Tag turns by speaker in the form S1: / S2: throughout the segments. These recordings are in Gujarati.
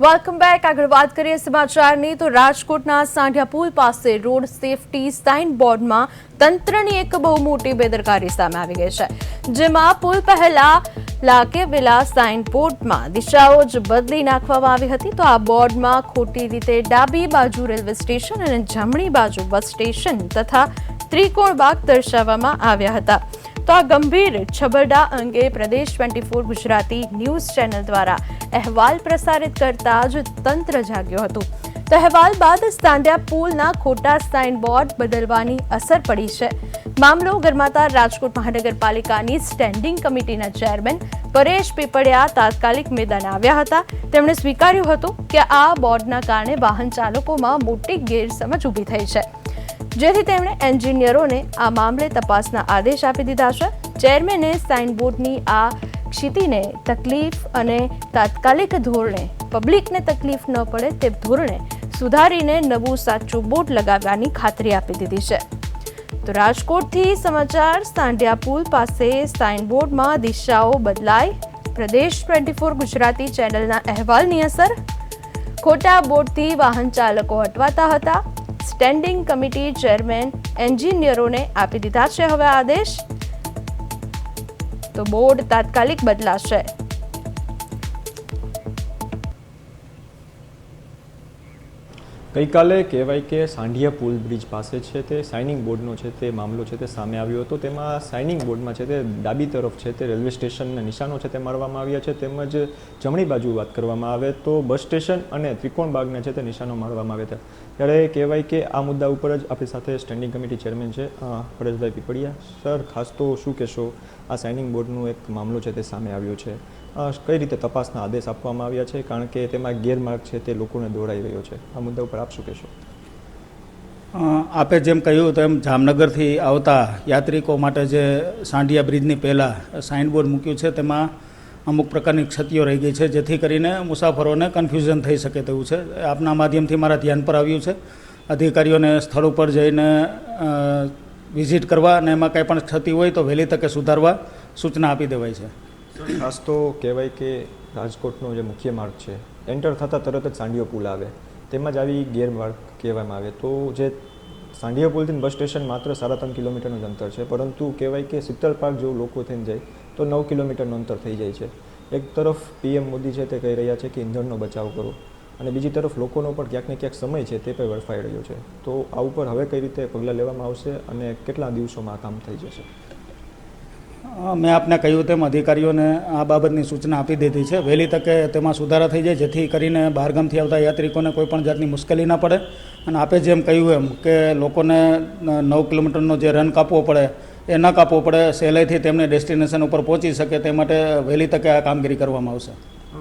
S1: Welcome back. આગળ વાત કરીએ સમાચારની તો રાજકોટના સાંઢિયા પુલ પાસે રોડ સેફટી સાઇન બોર્ડમાં તંત્રની એક બહુ મોટી બેદરકારી સામે આવી ગઈ છે, જેમાં પુલ પહેલા લાગેલા સાઇન બોર્ડમાં દિશાઓ જ બદલી નાખવામાં આવી હતી। તો આ બોર્ડમાં ખોટી રીતે ડાબી બાજુ રેલવે સ્ટેશન અને જમણી બાજુ બસ સ્ટેશન તથા ત્રિકોણ બાગ દર્શાવવામાં આવ્યા હતા। તો આ ગંભીર છબરડા અંગે પ્રદેશ 24 ગુજરાતી ન્યૂઝ ચેનલ દ્વારા અહેવાલ પ્રસારિત કરતા જ તંત્ર જાગ્યું હતું। તો અહેવાલ બાદ સાંઢિયા પુલના ખોટા સાઇન બોર્ડ બદલવાની અસર પડી છે। મામલો ગરમાતા રાજકોટ મહાનગરપાલિકાની સ્ટેન્ડિંગ કમિટીના ચેરમેન પરેશ પીપળિયા તાત્કાલિક મેદાને આવ્યા હતા। તેમણે સ્વીકાર્યું હતું કે આ બોર્ડના કારણે વાહન ચાલકોમાં મોટી ગેરસમજ ઊભી થઈ છે, જેથી તેમણે એન્જિનિયરોને આ મામલે તપાસના આદેશ આપી દીધા છે। ચેરમેને સાઇન બોર્ડની આ ક્ષિતિને તકલીફ અને તાત્કાલિક ધોરણે પબ્લિકને તકલીફ ન પડે તે ધોરણે સુધારીને નવું સાચું બોર્ડ લગાવવાની ખાતરી આપી દીધી છે। તો રાજકોટથી સમાચાર। સાંઢિયા પુલ પાસે સાઇન બોર્ડમાં દિશાઓ બદલાઈ। પ્રદેશ 24 ગુજરાતી ચેનલના અહેવાલની અસર। ખોટા બોર્ડથી વાહન ચાલકો અટવાતા હતા। સ્ટેન્ડિંગ કમિટી ચેરમેન એન્જિનિયરોને આપી દીધા છે હવે આદેશ। તો બોર્ડ તાત્કાલિક બદલાશે।
S2: ગઈકાલે કહેવાય કે સાંઢિયા પુલ બ્રિજ પાસે છે તે સાઇનિંગ બોર્ડનો છે તે મામલો છે તે સામે આવ્યો હતો। તેમાં સાઇનિંગ બોર્ડમાં છે તે ડાબી તરફ છે તે રેલવે સ્ટેશનના નિશાનો છે તે મારવામાં આવ્યા છે, તેમજ જમણી બાજુ વાત કરવામાં આવે તો બસ સ્ટેશન અને ત્રિકોણ બાગના છે તે નિશાનો મારવામાં આવ્યા હતા। ત્યારે કહેવાય કે આ મુદ્દા ઉપર જ આપણી સાથે સ્ટેન્ડિંગ કમિટી ચેરમેન છે પરેશભાઈ પીપળિયા। સર, ખાસ તો શું કહેશો, આ સાઇનિંગ બોર્ડનો એક મામલો છે તે સામે આવ્યો છે, કઈ રીતે તપાસના આદેશ આપવામાં આવ્યા છે, કારણ કે તેમાં ગેરમાર્ગ છે તે લોકોને દોરાઈ રહ્યો છે, આ મુદ્દા ઉપર આપ શું કહેશો?
S3: આપે જેમ કહ્યું તેમ જામનગરથી આવતા યાત્રિકો માટે જે સાંઢિયા બ્રિજની પહેલાં સાઇનબોર્ડ મૂક્યું છે તેમાં અમુક પ્રકારની ક્ષતિઓ રહી ગઈ છે, જેથી કરીને મુસાફરોને કન્ફ્યુઝન થઈ શકે તેવું છે। આપના માધ્યમથી મારા ધ્યાન પર આવ્યું છે। અધિકારીઓને સ્થળ ઉપર જઈને વિઝિટ કરવા અને એમાં કંઈ પણ ક્ષતિ હોય તો વહેલી તકે સુધારવા સૂચના આપી દેવાય છે।
S2: ખાસ તો કહેવાય કે રાજકોટનો જે મુખ્ય માર્ગ છે, એન્ટર થતાં તરત જ સાંઢિયો પુલ આવે, તેમાં જ આવી ગેરમાર્ગ કહેવામાં આવે તો જે સાંઢિયા પુલથી બસ સ્ટેશન માત્ર 3.5 કિલોમીટરનું જ અંતર છે, પરંતુ કહેવાય કે શીતલ પાર્ક જેવું લોકો થઈને જાય તો 9 કિલોમીટરનું અંતર થઈ જાય છે। એક તરફ પીએમ મોદી છે તે કહી રહ્યા છે કે ઇંધણનો બચાવ કરો, અને બીજી તરફ લોકોનો પણ ક્યાંક ને ક્યાંક સમય છે તે પણ વેડફાઈ રહ્યો છે। તો આ ઉપર હવે કઈ રીતે પગલાં લેવામાં આવશે અને કેટલા દિવસોમાં આ કામ થઈ જશે?
S3: મેં આપને કહ્યું તેમ અધિકારીઓને આ બાબતની સૂચના આપી દીધી છે। વહેલી તકે તેમાં સુધારા થઈ જાય, જેથી કરીને બહારગામથી આવતા યાત્રિકોને કોઈ પણ જાતની મુશ્કેલી ના પડે। અને આપે જેમ કહ્યું એમ કે લોકોને 9 કિલોમીટરનો જે રન કાપવો પડે એ ન કાપવો પડે, સહેલાઈથી તેમને ડેસ્ટિનેશન ઉપર પહોંચી શકે તે માટે વહેલી તકે આ કામગીરી કરવામાં આવશે।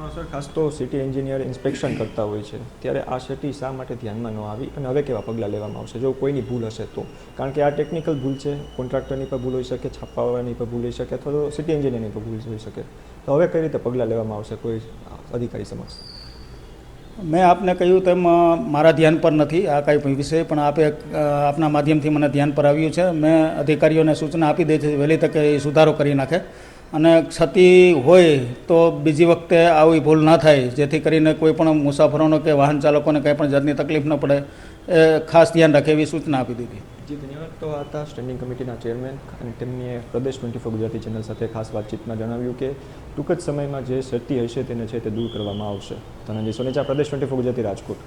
S2: સર, ખાસ તો સિટી એન્જિનિયર ઇન્સ્પેક્શન કરતા હોય છે, ત્યારે આ સિટી શા માટે ધ્યાનમાં ન આવી અને હવે કેવા પગલાં લેવામાં આવશે જો કોઈની ભૂલ હશે તો? કારણ કે આ ટેકનિકલ ભૂલ છે, કોન્ટ્રાક્ટરની પણ ભૂલ હોઈ શકે, છાપાવાળાની પણ ભૂલ હોઈ શકે, અથવા તો સિટી એન્જિનિયરની પણ ભૂલ હોઈ શકે, તો હવે કઈ રીતે પગલાં લેવામાં આવશે કોઈ અધિકારી સમક્ષ?
S3: મેં આપને કહ્યું તેમ મારા ધ્યાન પર નથી આ કાંઈ વિષય, પણ આપના માધ્યમથી મને ધ્યાન પર આવ્યું છે। મેં અધિકારીઓને સૂચના આપી દઈ છે વહેલી તકે એ સુધારો કરી નાખે, અને ક્ષતિ હોય તો બીજી વખતે આવી ભૂલ ન થાય, જેથી કરીને કોઈ પણ મુસાફરોનો કે વાહન ચાલકોને કંઈ પણ જાતની તકલીફ ન પડે એ ખાસ ધ્યાન રાખે એવી સૂચના આપી દીધી।
S2: જી, ધન્યવાદ। તો આ હતા સ્ટેન્ડિંગ કમિટીના ચેરમેન, અને તેમની પ્રદેશ 24 ગુજરાતી ચેનલ સાથે ખાસ વાતચીતમાં જણાવ્યું કે ટૂંક જ સમયમાં જે ક્ષતિ હશે તેને છે તે દૂર કરવામાં આવશે। ધનંજય સોનેચા, પ્રદેશ 24 ગુજરાતી, રાજકોટ।